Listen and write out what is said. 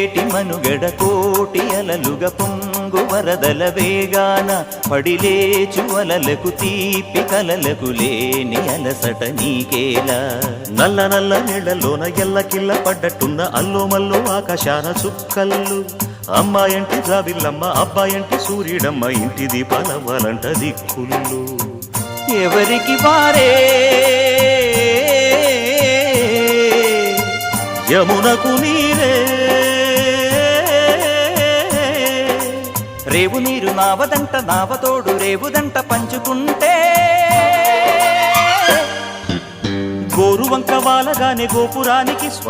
పొంగేటి మనుగడ కోటి అలలుగ పొంగు వరదల వేగాన పడిలేచు అలలకు తీపి కలలకు లేని అలసట నీకేలా. నల్ల నల్ల నీళ్లలోన ఎల్లకిల్ల పడ్డట్టున్న అల్లో మల్లో ఆకాశాన చుక్కల్లు. అమ్మాయంటి జాబిల్లమ్మ అబ్బాయంటి సూర్యుడమ్మ ఇంటి దీపాలవ్వాలంట దిక్కుళ్ళు. ఎవరికి వారే యమునకు నీరే రేవు నీరు నావదంట నావతోడు రేవుదంట పంచుకుంటే గోరువంక వాలగానే గోపురానికి